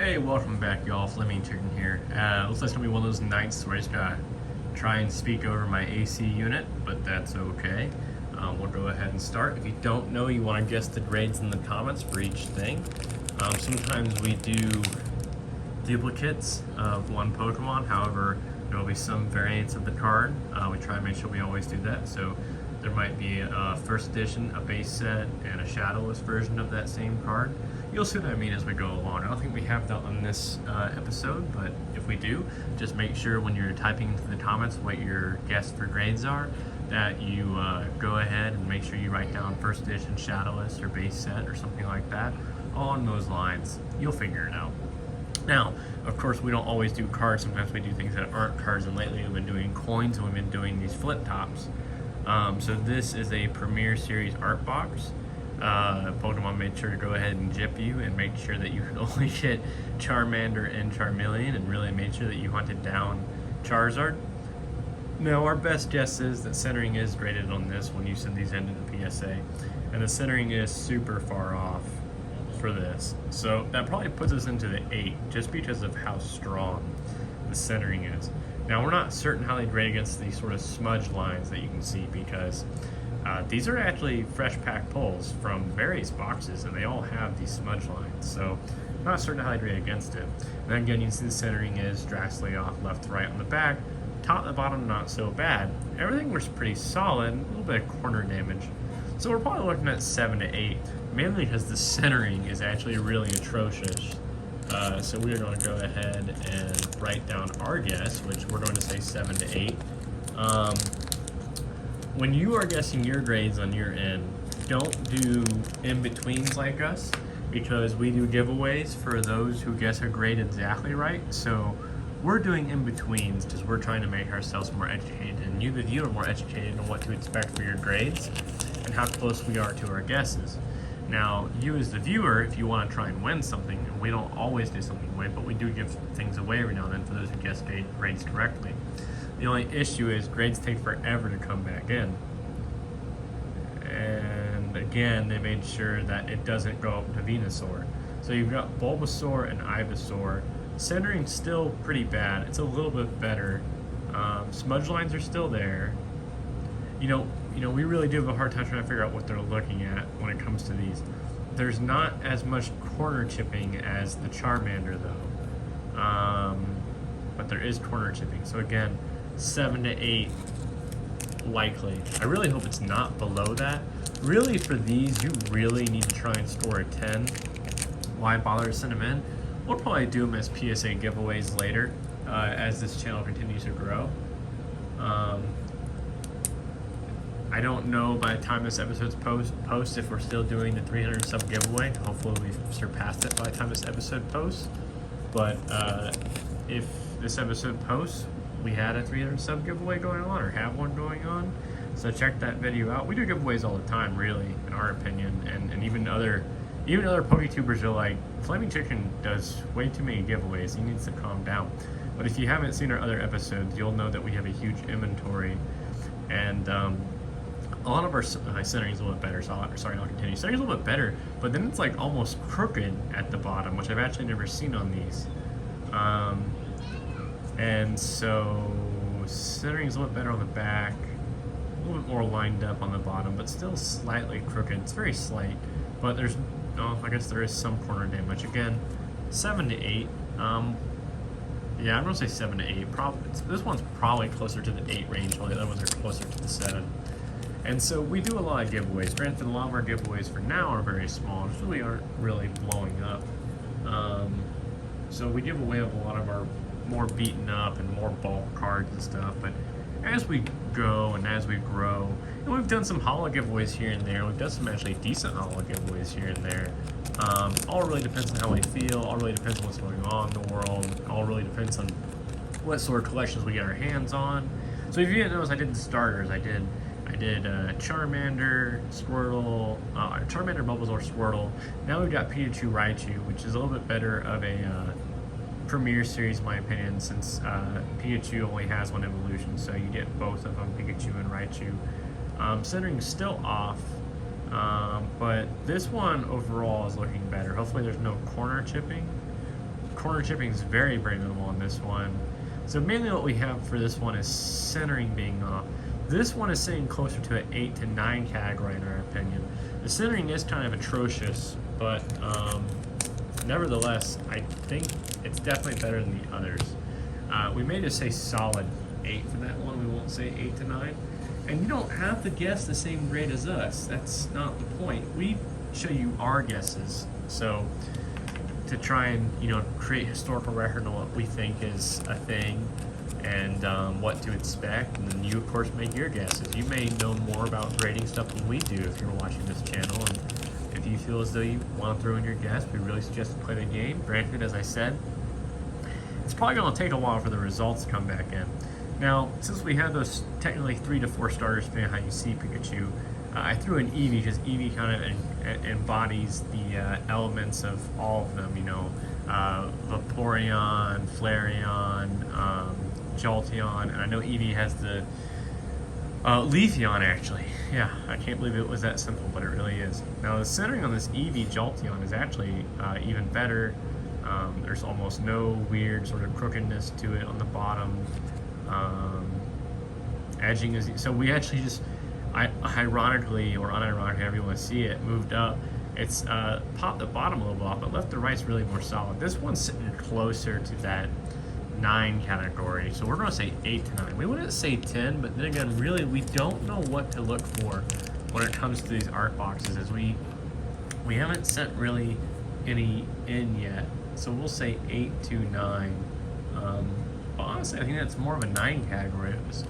Hey, welcome back, y'all. Fleming Chicken here. Looks like it's gonna be one of those nights where I just gotta try and speak over my AC unit, but that's okay. We'll go ahead and start. If you don't know, you want to guess the grades in the comments for each thing. Sometimes we do duplicates of one Pokemon. However, there will be some variants of the card. We try to make sure we always do that. So there might be a first edition, a base set, and a shadowless version of that same card. You'll see what I mean as we go along. I don't think we have that on this episode, but if we do, just make sure when you're typing into the comments what your guess for grades are, that you go ahead and make sure you write down first edition, shadowless, or base set, or something like that. Along those lines, you'll figure it out. Now, of course, we don't always do cards. Sometimes we do things that aren't cards, and lately we've been doing coins, and we've been doing these flip tops. So this is a Premier Series art box. Pokemon made sure to go ahead and jip you and make sure that you could only get Charmander and Charmeleon, and really made sure that you hunted down Charizard. Now, our best guess is that centering is graded on this when you send these into the PSA, and the centering is super far off for this. So that probably puts us into the 8 just because of how strong the centering is. Now, we're not certain how they grade against these sort of smudge lines that you can see, because these are actually fresh pack pulls from various boxes, and they all have these smudge lines. So I'm not certain how they grade against it. And then again, you can see the centering is drastically off left to right on the back. Top to bottom, not so bad. Everything looks pretty solid, a little bit of corner damage. So we're probably looking at 7 to 8, mainly because the centering is actually really atrocious. So we're going to go ahead and write down our guess, which we're going to say 7 to 8. When you are guessing your grades on your end, don't do in-betweens like us, because we do giveaways for those who guess a grade exactly right. So we're doing in-betweens because we're trying to make ourselves more educated, and you, the viewer, more educated on what to expect for your grades and how close we are to our guesses. Now, you as the viewer, if you want to try and win something, and we don't always do something away, but we do give things away every now and then for those who guess grades correctly. The only issue is grades take forever to come back in. And again, they made sure that it doesn't go up to Venusaur. So you've got Bulbasaur and Ivysaur. Centering's still pretty bad. It's a little bit better. Smudge lines are still there. You know, we really do have a hard time trying to figure out what they're looking at when it comes to these. There's not as much corner chipping as the Charmander, though. But there is corner chipping. So again, 7 to 8 likely. I really hope it's not below that. Really, for these, you really need to try and score a 10. Why bother to send them in? We'll probably do them as PSA giveaways later as this channel continues to grow. I don't know by the time this episode's post if we're still doing the 300 sub giveaway. Hopefully we've surpassed it by the time this episode posts. But if this episode posts, we had a 300 sub giveaway going on, or have one going on. So check that video out. We do giveaways all the time, really, in our opinion, and even other PokeTubers are like, Flaming Chicken does way too many giveaways. He needs to calm down. But if you haven't seen our other episodes, you'll know that we have a huge inventory, and a lot of our centering is a little bit better. Sorry, I'll continue. Centering is a little bit better, but then it's like almost crooked at the bottom, which I've actually never seen on these. And so centering is a little bit better on the back, a little bit more lined up on the bottom, but still slightly crooked. It's very slight, but there's, I guess there is some corner damage. Again, 7 to 8. Yeah, I'm gonna say 7 to 8. This one's probably closer to the 8 range, while the other ones are closer to the 7. And so we do a lot of giveaways. Granted, a lot of our giveaways for now are very small, just really aren't really blowing up. So we give away a lot of our more beaten up and more bulk cards and stuff, but as we go and as we grow, and we've done some holo giveaways here and there, we've done some actually decent holo giveaways here and there. All really depends on how we feel, all really depends on what's going on in the world, all really depends on what sort of collections we get our hands on. So if you didn't notice, I did the starters. I did Charmander, Squirtle, Charmander, Bulbasaur, Squirtle. Now we've got Pikachu, Raichu, which is a little bit better of a Premier Series, in my opinion, since Pikachu only has one evolution, so you get both of them, Pikachu and Raichu. Centering's still off, but this one overall is looking better. Hopefully there's no corner chipping. corner chipping is very, very minimal on this one. So mainly what we have for this one is centering being off. This one is sitting closer to an 8 to 9 category in our opinion. The centering is kind of atrocious, but nevertheless, I think it's definitely better than the others. We may just say solid 8 for that one. We won't say 8 to 9. And you don't have to guess the same grade as us. That's not the point. We show you our guesses. So to try and, you know, create historical record on what we think is a thing and what to expect, and then you of course make your guesses. You may know more about grading stuff than we do if you're watching this channel, and if you feel as though you want to throw in your guess, we really suggest to play the game. Granted, as I said, it's probably going to take a while for the results to come back in. Now, since we have those technically 3 to 4 starters depending on how you see Pikachu, I threw in Eevee because Eevee kind of embodies the elements of all of them, you know, Vaporeon, Flareon, Jolteon, and I know Eevee has the Leafeon actually. Yeah, I can't believe it was that simple, but it really is. Now the centering on this Eevee Jolteon is actually even better. There's almost no weird sort of crookedness to it on the bottom. Edging is, so we actually just, ironically or unironically, however you want to see it, moved up. It's popped the bottom a little off, but left the right's really more solid. This one's sitting closer to that 9 category, so we're going to say 8 to 9. We wouldn't say 10, but then again, really, we don't know what to look for when it comes to these art boxes, as we haven't sent really any in yet, so we'll say 8 to 9. But honestly, I think that's more of a 9 category. It's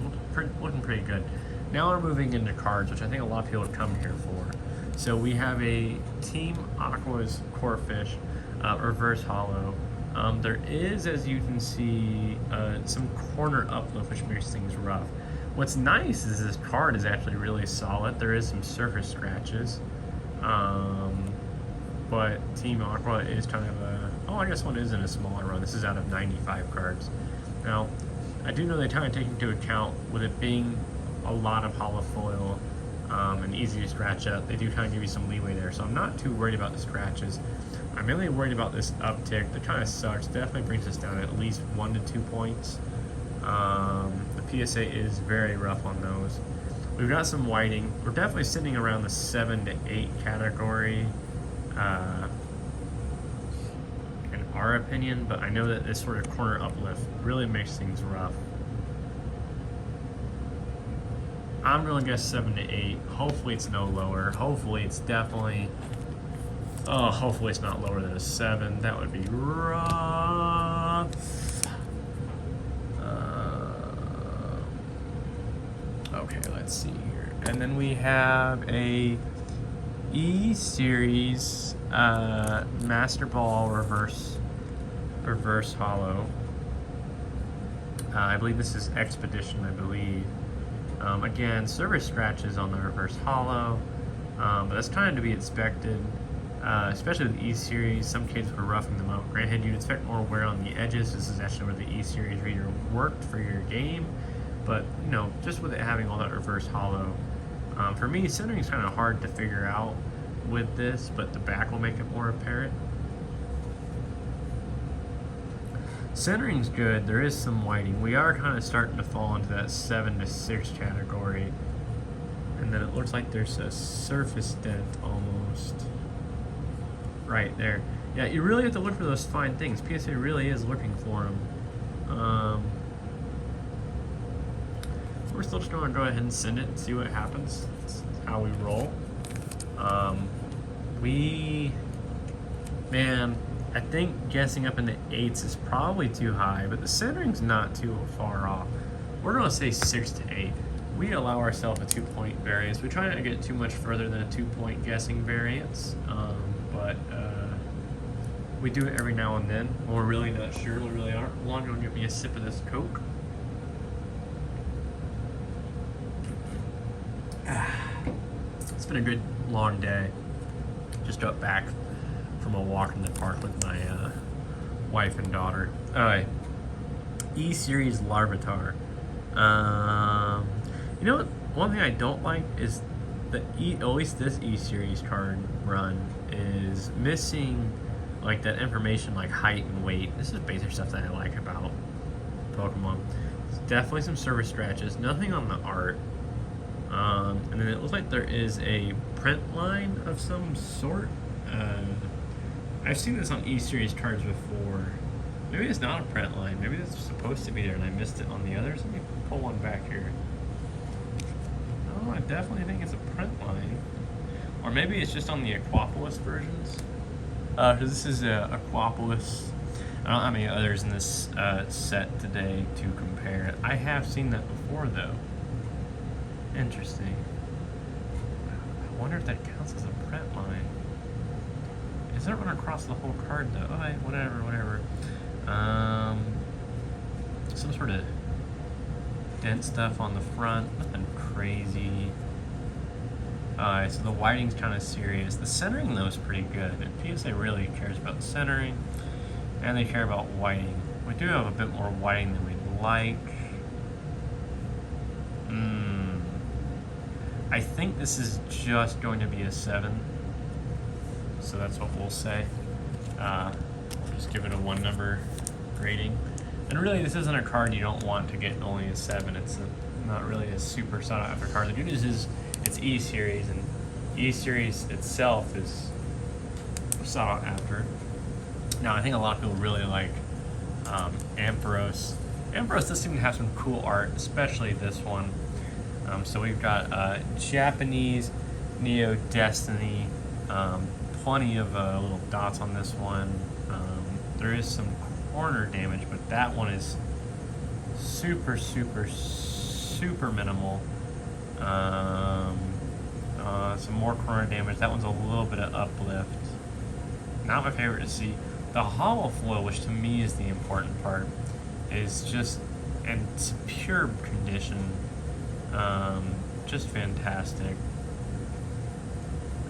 looking pretty good. Now we're moving into cards, which I think a lot of people would come here for. So we have a Team Aqua's Corphish, reverse hollow. There is, as you can see, some corner uplift, which makes things rough. What's nice is this card is actually really solid. There is some surface scratches, but Team Aqua is kind of a, oh, I guess one is in a smaller run. This is out of 95 cards. Now, I do know they kind of take into account, with it being a lot of hollow foil and easy to scratch up, they do kind of give you some leeway there, so I'm not too worried about the scratches. I'm mainly worried about this uptick. That kind of sucks. Definitely brings us down at least 1 to 2 points. The PSA is very rough on those. We've got some whiting. We're definitely sitting around the 7 to 8 category in our opinion, but I know that this sort of corner uplift really makes things rough. I'm going to guess 7 to 8. Hopefully it's no lower. Hopefully it's definitely... Oh, hopefully it's not lower than a 7. That would be rough. Okay, let's see here. And then we have a E-Series Master Ball reverse hollow. I believe this is Expedition, I believe. Again, surface scratches on the reverse hollow, but that's kind of to be expected. Especially with the E-Series, some cases were roughing them out. Granted, you'd expect more wear on the edges. This is actually where the E-Series reader worked for your game, but you know, just with it having all that reverse hollow, for me, centering is kind of hard to figure out with this, but the back will make it more apparent. Centering's good. There is some whiting. We are kind of starting to fall into that 7 to 6 category, and then it looks like there's a surface dent almost. Right there. Yeah, you really have to look for those fine things. PSA really is looking for them. We're still just going to go ahead and send it and see what happens. That's how we roll. Man, I think guessing up in the 8s is probably too high, but the centering's not too far off. We're going to say 6 to 8. We allow ourselves a 2-point variance. We try not to get too much further than a 2-point guessing variance. But we do it every now and then when we're really not sure. We really aren't. Hold on, go get me a sip of this Coke. It's been a good long day. Just got back from a walk in the park with my wife and daughter. E-Series Larvitar. You know what? One thing I don't like is at least this E-Series card run is missing like that information, like height and weight. This is basic stuff that I like about Pokemon. Definitely some surface scratches, nothing on the art. And then it looks like there is a print line of some sort. I've seen this on E-Series cards before. Maybe it's not a print line. Maybe it's supposed to be there and I missed it on the others. Let me pull one back here. Oh, I definitely think it's a print line. Or maybe it's just on the Aquapolis versions. Because this is Aquapolis. I don't have any others in this set today to compare. I have seen that before though. Interesting. I wonder if that counts as a print line. It doesn't run across the whole card though. Alright, whatever. Some sort of dent stuff on the front. Nothing crazy. Alright, so the whiting's kind of serious. The centering though is pretty good. And PSA really cares about centering. And they care about whiting. We do have a bit more whiting than we'd like. I think this is just going to be a 7. So that's what we'll say. We'll just give it a 1 number grading. And really, this isn't a card you don't want to get only a 7. It's not really a super sought after card. The good news is it's E-Series, and E-Series itself is sought after. Now, I think a lot of people really like Ampharos. Ampharos does seem to have some cool art, especially this one. So we've got Japanese Neo Destiny, plenty of little dots on this one. There is some corner damage, but that one is super minimal. Some more corner damage. That one's a little bit of uplift. Not my favorite to see. The hollow foil, which to me is the important part, is just in superb condition. Just fantastic.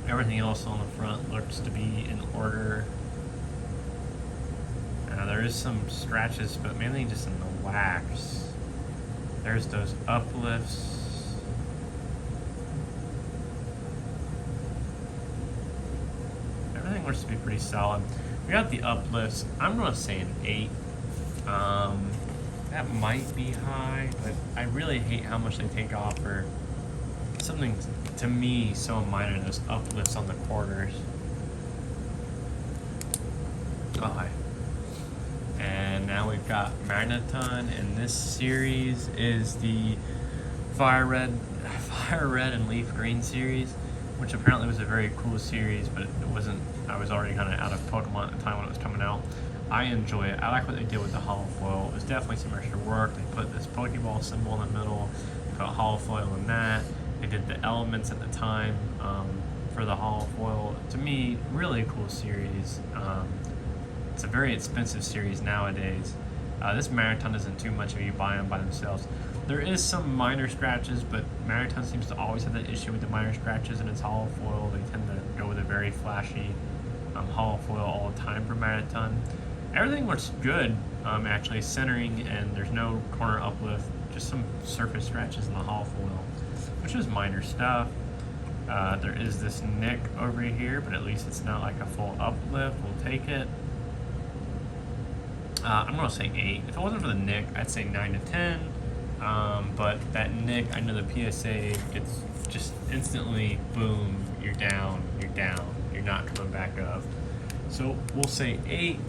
Everything else on the front looks to be in order. There is some scratches, but mainly just in the wax. There's those uplifts. Everything looks to be pretty solid. We got the uplifts. I'm going to say an 8. That might be high, but I really hate how much they take off for something, to me, so minor, those uplifts on the corners. Oh, and now we've got Magneton, and this series is the Fire Red and Leaf Green series, which apparently was a very cool series, but it wasn't. I was already kind of out of Pokemon at the time when it was coming out. I enjoy it. I like what they did with the hollow foil. It was definitely some extra work. They put this Pokeball symbol in the middle, put a hollow foil in that. They did the elements at the time for the hollow foil. To me, really cool series. It's a very expensive series nowadays. This Magneton isn't too much if you buy them by themselves. There is some minor scratches, but Magneton seems to always have that issue with the minor scratches in its hollow foil. They tend to go with a very flashy hollow foil all the time for Magneton. Everything looks good, actually, centering, and there's no corner uplift, just some surface scratches in the hollow foil, which is minor stuff. There is this nick over here, but at least it's not like a full uplift. We'll take it. I'm going to say 8. If it wasn't for the nick, I'd say 9 to 10. But that nick, I know the PSA, it's just instantly, boom, you're down, you're not coming back up. So we'll say 8.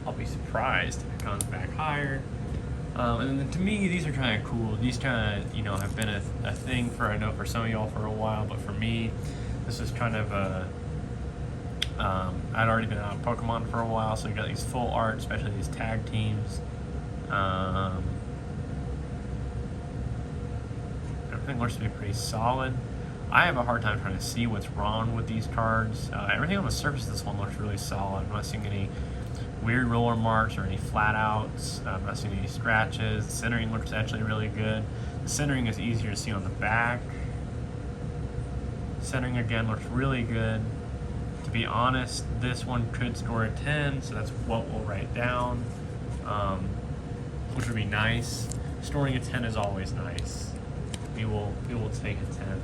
I'll be surprised if it comes back higher. And then to me, these are kind of cool. These kind of, have been a thing for, I know, for some of y'all for a while, but for me, this is kind of a, I'd already been out of Pokemon for a while, so you got these full art, especially these tag teams. Everything looks to be pretty solid. I have a hard time trying to see what's wrong with these cards. Everything on the surface of this one looks really solid. I'm not seeing any weird roller marks or any flat outs. I'm not seeing any scratches. The centering looks actually really good. The centering is easier to see on the back. Centering again looks really good. To be honest, this one could score a 10, so that's what we'll write down, which would be nice. Scoring a 10 is always nice. We will take a 10.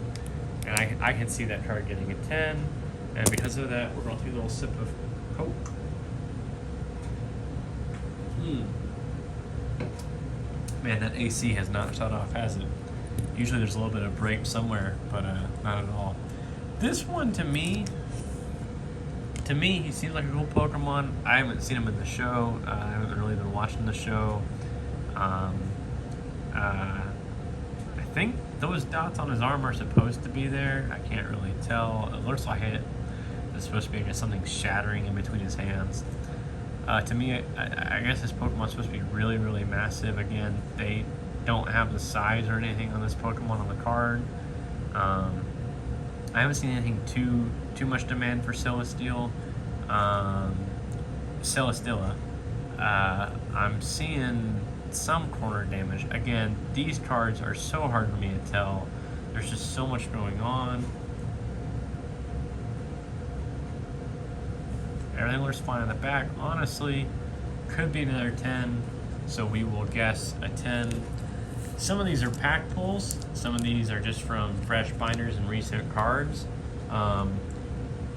And I can see that card getting a 10. And because of that, we're going to do a little sip of Coke. Man, that AC has not shut off, has it? Usually there's a little bit of break somewhere, but not at all. This one, to me, he seems like a cool Pokemon. I haven't seen him in the show. I haven't really been watching the show. I think those dots on his arm are supposed to be there. I can't really tell. It looks like it's supposed to be, I guess, something shattering in between his hands. To me, I guess this Pokemon's supposed to be really, really massive. Again, they don't have the size or anything on this Pokemon on the card. I haven't seen anything too much demand for Celesteela. I'm seeing some corner damage. Again, these cards are so hard for me to tell. There's just so much going on. Everything looks fine on the back. Honestly, could be another 10, so we will guess a 10. Some of these are pack pulls. Some of these are just from fresh binders and recent cards.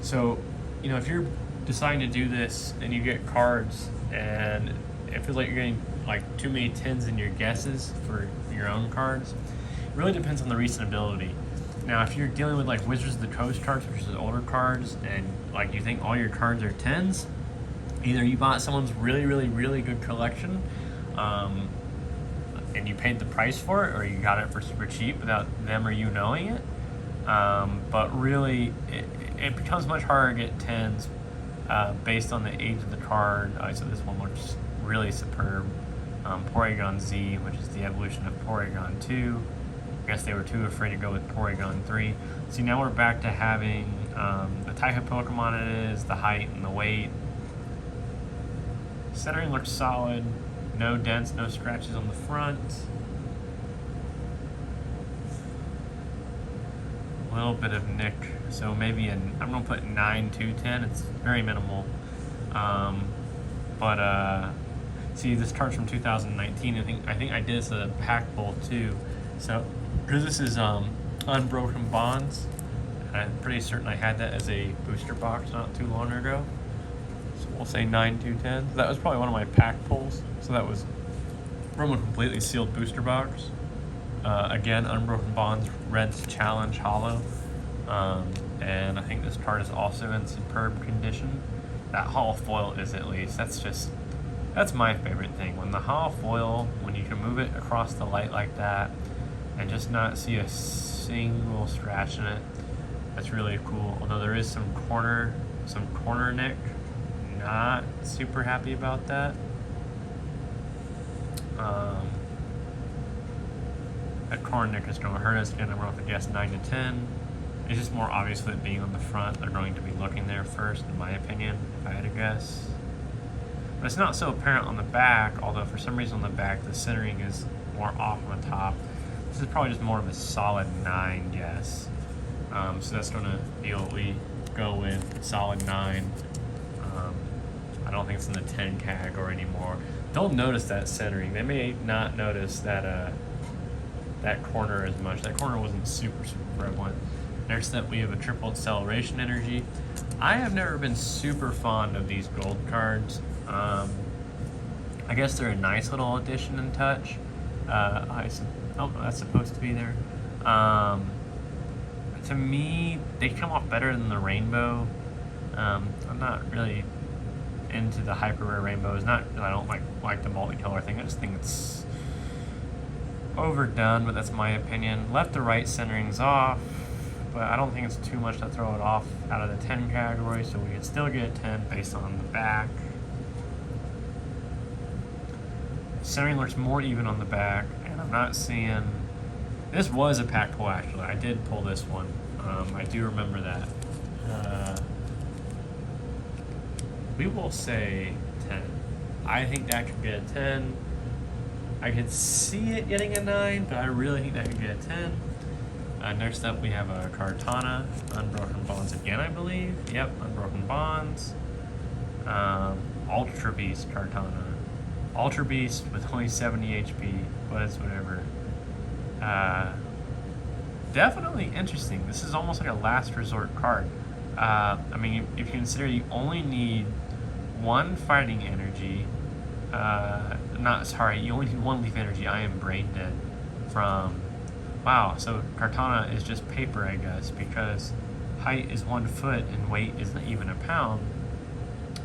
So, if you're deciding to do this and you get cards and it feels like you're getting like too many 10s in your guesses for your own cards, it really depends on the recent ability. Now, if you're dealing with like Wizards of the Coast cards, which is older cards, and like you think all your cards are 10s, either you bought someone's really, really, really good collection, and you paid the price for it, or you got it for super cheap without them or you knowing it. But really, it becomes much harder to get 10s based on the age of the card. So this one looks really superb. Porygon Z, which is the evolution of Porygon 2. I guess they were too afraid to go with Porygon 3. See, now we're back to having the type of Pokemon it is, the height and the weight. Centering looks solid. No dents, no scratches on the front. A little bit of nick, so maybe I'm going to put 9 to 10. It's very minimal. See, this card's from 2019. I think I did this at a pack pull too. So, because this is Unbroken Bonds, I'm pretty certain I had that as a booster box not too long ago. So we'll say 9 to 10. That was probably one of my pack pulls. So that was from a completely sealed booster box. Again, Unbroken Bonds Red's Challenge Hollow. And I think this card is also in superb condition. That hollow foil is, at least. That's my favorite thing. When the hollow foil, when you can move it across the light like that and just not see a single scratch in it, that's really cool. Although there is some corner nick. Not super happy about that. That corner nick is going to hurt us. Again, I'm going to guess 9 to 10. It's just more obvious with it being on the front. They're going to be looking there first, in my opinion, if I had to guess. But it's not so apparent on the back, although for some reason on the back the centering is more off on the top. This is probably just more of a solid 9 guess. So that's going to be what we go with, solid 9. I don't think it's in the 10 category anymore. Don't notice that centering. They may not notice that that corner as much. That corner wasn't super prevalent. Next up, we have a triple acceleration energy. I have never been super fond of these gold cards. I guess they're a nice little addition and touch. That's supposed to be there. To me, they come off better than the rainbow. I'm not really into the hyper rare rainbows. Not that I don't like the multicolor thing. I just think it's overdone, but that's my opinion. Left to right centering's off, but I don't think it's too much to throw it off out of the 10 category, so we can still get a 10 based on the back. Centering looks more even on the back, and I'm not seeing... This was a pack pull, actually. I did pull this one. I do remember that. We will say 10. I think that could get a 10. I could see it getting a 9, but I really think that could get a 10. Next up, we have a Kartana, Unbroken Bonds again, I believe. Yep, Unbroken Bonds. Ultra Beast Kartana. Ultra Beast with only 70 HP, but it's whatever. Definitely interesting. This is almost like a last resort card. I mean, if you consider you only need 1 fighting energy, not sorry, you only need 1 leaf energy. I am brain dead from, wow, so Kartana is just paper, I guess, because height is 1 foot and weight isn't even a pound.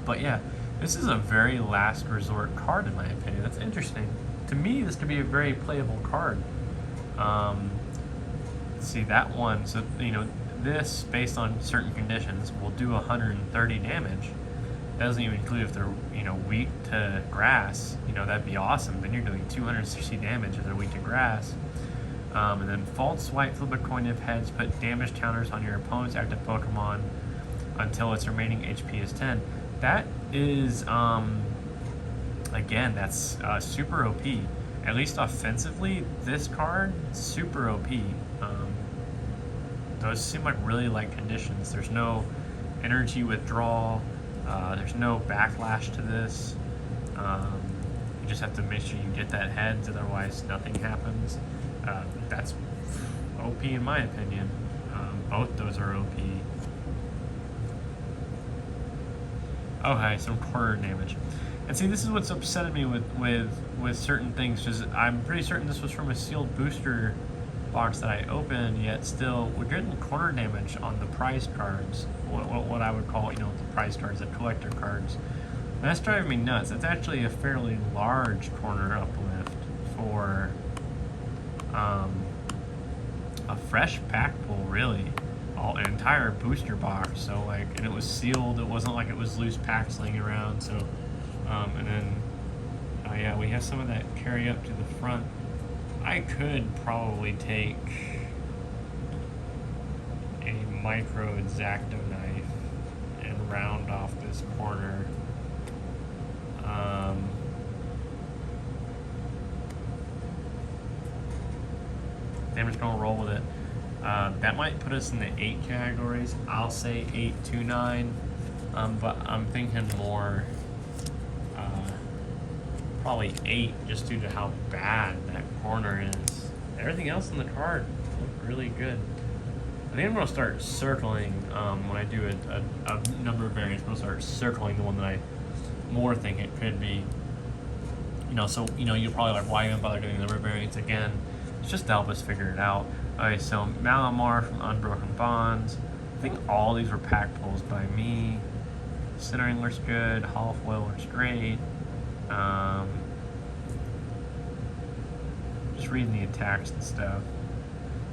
But yeah, this is a very last resort card in my opinion. That's interesting. To me, this could be a very playable card. Let's see, that one, so, you know, this, based on certain conditions, will do 130 damage. That doesn't even include if they're, you know, weak to grass. You know, that'd be awesome. Then you're doing 260 damage if they're weak to grass. And then False Swipe, flip a coin if heads, put damage counters on your opponent's active Pokemon until its remaining HP is 10. That is, again, that's super OP. At least offensively, this card, super OP. Those seem like really light conditions. There's no energy withdrawal. There's no backlash to this. You just have to make sure you get that heads, otherwise nothing happens. That's OP in my opinion. Both those are OP. Okay, some corner damage. And see, this is what's upsetting me with certain things, because I'm pretty certain this was from a sealed booster box that I opened, yet still we're getting corner damage on the prize cards, what I would call, you know, the prize cards, the collector cards. And that's driving me nuts. That's actually a fairly large corner uplift for a fresh pack pull, really. An entire booster box, so like, and it was sealed. It wasn't like it was loose packs laying around. So, and then, yeah, we have some of that carry up to the front. I could probably take a micro X-Acto knife and round off this corner. I think I'm just gonna roll with it. That might put us in the 8 categories. I'll say 8 to 9, but I'm thinking more, probably 8, just due to how bad that corner is. Everything else in the card looked really good. I think I'm gonna start circling, when I do a number of variants, I'm gonna start circling the one that I more think it could be. You know, so, you know, you're probably like, why even bother doing the number of variants again? It's just to help us figure it out. Okay, so Malamar from Unbroken Bonds. I think all these were pack pulls by me. Centering looks good. Hollow Foil looks great. Just reading the attacks and stuff.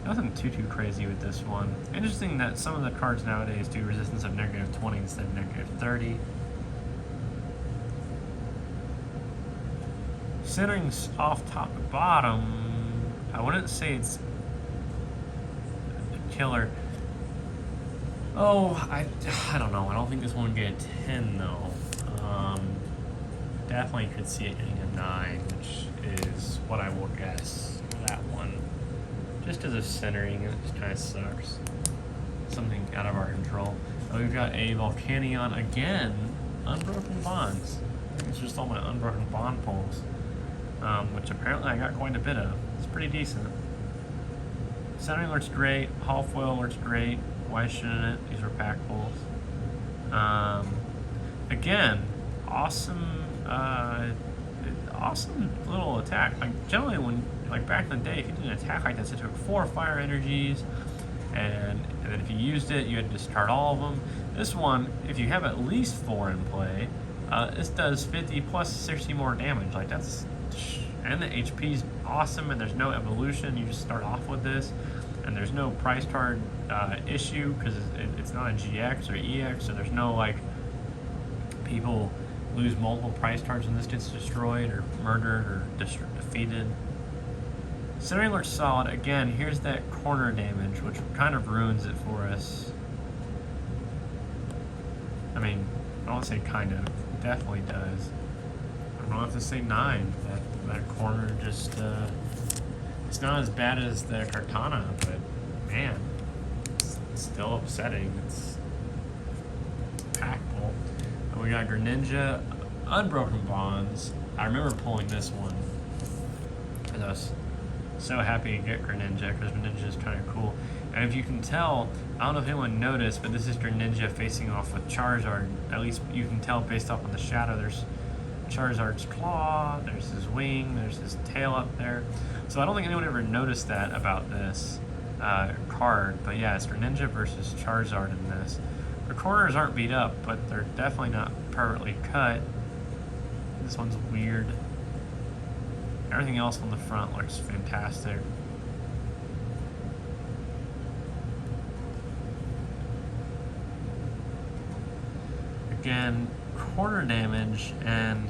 Nothing too crazy with this one. Interesting that some of the cards nowadays do resistance of -20 instead of -30. Centering's off top to bottom. I wouldn't say it's a killer. Oh, I don't know. I don't think this one would get a 10 though. Definitely could see it getting a 9, which is what I will guess for that one. Just as a centering, it just kind of sucks. Something out of our control. Oh, we've got a Volcanion again. Unbroken Bonds. I think it's just all my Unbroken Bond pulls, which apparently I got quite a bit of. It's pretty decent. Centering looks great. Hollow Foil looks great. Why shouldn't it? These were pack pulls. Again, awesome. Awesome little attack. Like generally, when like back in the day, if you did an attack like this, it took 4 fire energies, and then if you used it, you had to discard all of them. This one, if you have at least 4 in play, this does 50 plus 60 more damage. Like that's, and the HP's awesome, and there's no evolution. You just start off with this, and there's no price card issue because it's not a GX or EX, so there's no like people lose multiple price cards when this gets destroyed or murdered or defeated. Centering looks solid. Again, here's that corner damage, which kind of ruins it for us. I mean, I don't want to say kind of, it definitely does. I don't have to say 9. That corner just, it's not as bad as the Kartana, but man, it's still upsetting. It's pack pull. And we got Greninja, Unbroken Bonds. I remember pulling this one because I was so happy to get Greninja because Greninja is kind of cool. And if you can tell, I don't know if anyone noticed, but this is Greninja facing off with Charizard. At least you can tell based off on the shadow. There's Charizard's claw, there's his wing, there's his tail up there. So I don't think anyone ever noticed that about this card, but yeah, it's Greninja versus Charizard in this. The corners aren't beat up, but they're definitely not perfectly cut. This one's weird. Everything else on the front looks fantastic. Again, corner damage, and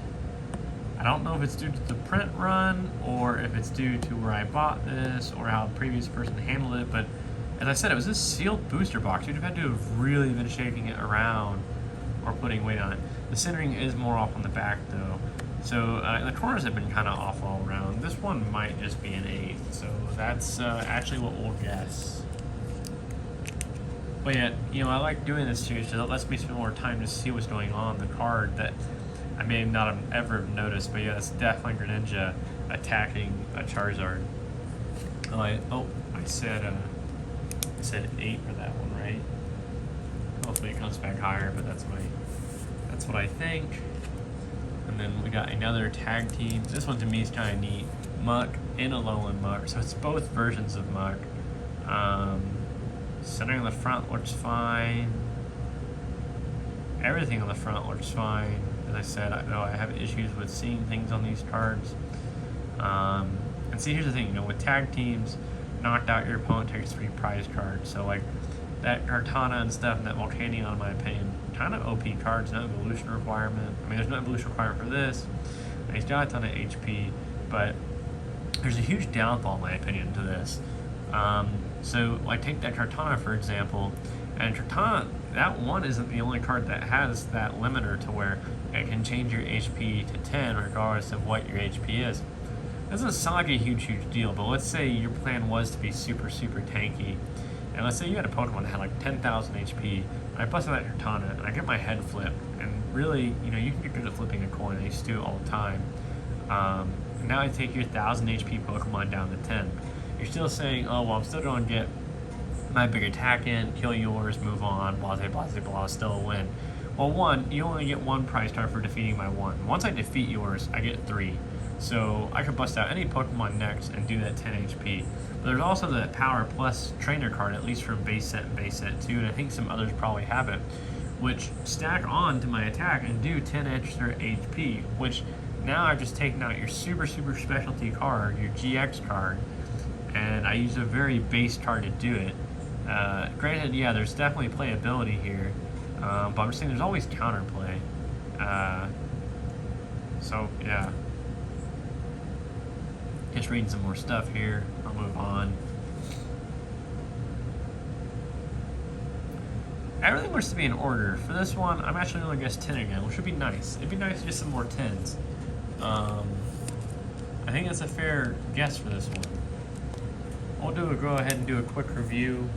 I don't know if it's due to the print run or if it's due to where I bought this or how the previous person handled it, but as I said, it was this sealed booster box. You'd have had to have really been shaking it around or putting weight on it. The centering is more off on the back though, so the corners have been kind of off all around. This one might just be an 8, so that's actually what we'll guess. But yeah, you know, I like doing this series because it lets me spend more time to see what's going on the card that I may not have ever noticed. But yeah, it's definitely Greninja attacking a Charizard. I said 8 for that one, right? Hopefully it comes back higher, but that's what I think. And then we got another tag team. This one to me is kind of neat. Muck and Alolan Muck, so it's both versions of Muck. Centering on the front looks fine. Everything on the front looks fine. As I said, I know I have issues with seeing things on these cards. And see, here's the thing, you know, with tag teams, knocked out your opponent takes 3 prize cards. So like that Kartana and stuff and that Volcanion, in my opinion, kind of OP cards, no evolution requirement. I mean, there's no evolution requirement for this. And he's got a ton of HP, but there's a huge downfall, in my opinion, to this. So, like, take that Kartana, for example, and Kartana, that one isn't the only card that has that limiter to where it can change your HP to 10 regardless of what your HP is. It doesn't sound like a huge deal, but let's say your plan was to be super tanky, and let's say you had a Pokemon that had like 10,000 HP, and I busted that Kartana, and I get my head flipped, and really, you know, you can get good at flipping a coin, I used to do it all the time. And now I take your 1,000 HP Pokemon down to 10. You're still saying, oh, well, I'm still going to get my big attack in, kill yours, move on, blah, still a win. Well, one, you only get 1 prize card for defeating my 1. Once I defeat yours, I get 3. So I could bust out any Pokemon next and do that 10 HP. But there's also the Power Plus Trainer card, at least from base set and base set 2, and I think some others probably have it, which stack on to my attack and do 10 extra HP, which now I've just taken out your super specialty card, your GX card, and I use a very base card to do it. Granted, yeah, there's definitely playability here, but I'm just saying there's always counterplay. So, yeah. Just reading some more stuff here. I'll move on. Everything looks to be in order. For this one, I'm actually going to guess 10 again, which would be nice. It'd be nice to get some more 10s. I think that's a fair guess for this one. We'll go ahead and do a quick review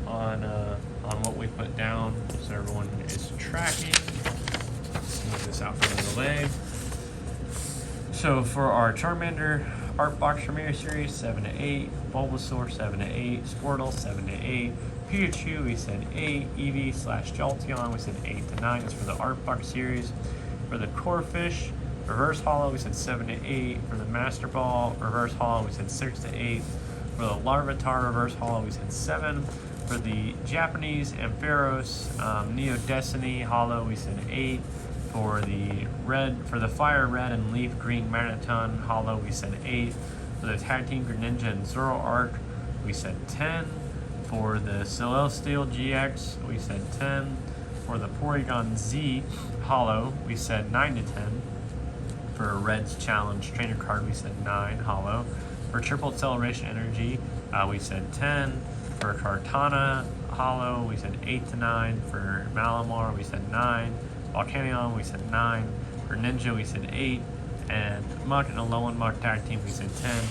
on what we put down so everyone is tracking. Move this out from the way. So for our Charmander Art Box Premier Series, 7 to 8, Bulbasaur 7 to 8, Squirtle 7 to 8, Pikachu we said 8, Eevee/Jolteon we said 8 to 9. That's for the Art Box Series. For the Corphish Reverse Holo we said 7 to 8. For the Master Ball Reverse Holo we said 6 to 8. For the Larvitar Reverse Holo we said 7. For the Japanese Ampharos Neo Destiny Holo we said 8. For the Fire Red and Leaf Green Magneton Holo we said 8. For the Tag Team Greninja and Zoroark we said 10. For the Celestial GX we said 10. For the Porygon Z Holo we said 9 to 10. For Red's Challenge Trainer card we said 9 Holo. For Triple Acceleration Energy we said 10. For Kartana Holo we said 8 to 9. For Malamar we said 9. Volcanion we said 9. For Ninja we said 8. And Muck and Alolan Muck Tag Team we said 10.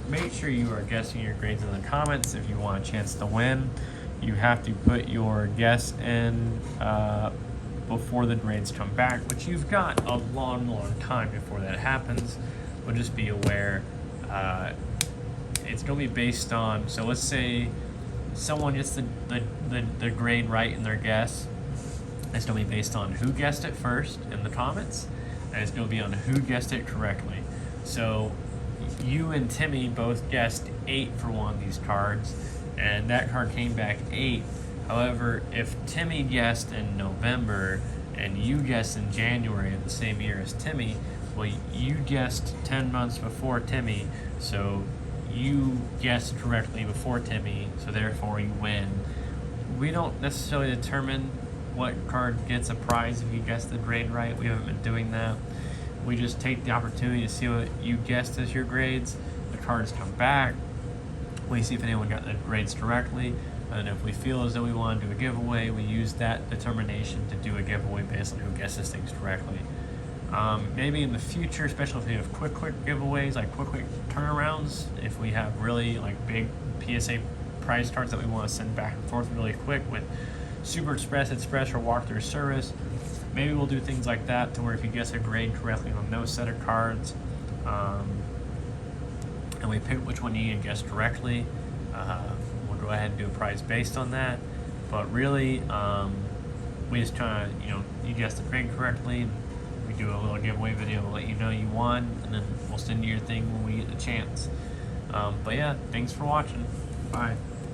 Make sure you are guessing your grades in the comments if you want a chance to win. You have to put your guess in before the grades come back, which you've got a long time before that happens. But just be aware, it's going to be based on, so let's say someone gets the grade right in their guess. It's going to be based on who guessed it first in the comments, and it's going to be on who guessed it correctly. So you and Timmy both guessed 8 for one of these cards, and that card came back 8. However, if Timmy guessed in November and you guessed in January of the same year as Timmy, well, you guessed 10 months before Timmy, so you guessed correctly before Timmy, so therefore you win. We don't necessarily determine what card gets a prize if you guess the grade right. We haven't been doing that. We just take the opportunity to see what you guessed as your grades. The cards come back. We see if anyone got the grades correctly. And if we feel as though we want to do a giveaway, we use that determination to do a giveaway based on who guesses things correctly. Maybe in the future, especially if we have quick giveaways, like quick turnarounds, if we have really like big PSA prize cards that we want to send back and forth really quick with Super Express, or walkthrough service, maybe we'll do things like that to where if you guess a grade correctly on those set of cards, and we pick which one you need to guess correctly, we'll go ahead and do a prize based on that. But really, we just try to, you guessed the grade correctly. We do a little giveaway video to let you know you won, and then we'll send you your thing when we get the chance. But yeah, thanks for watching. Bye.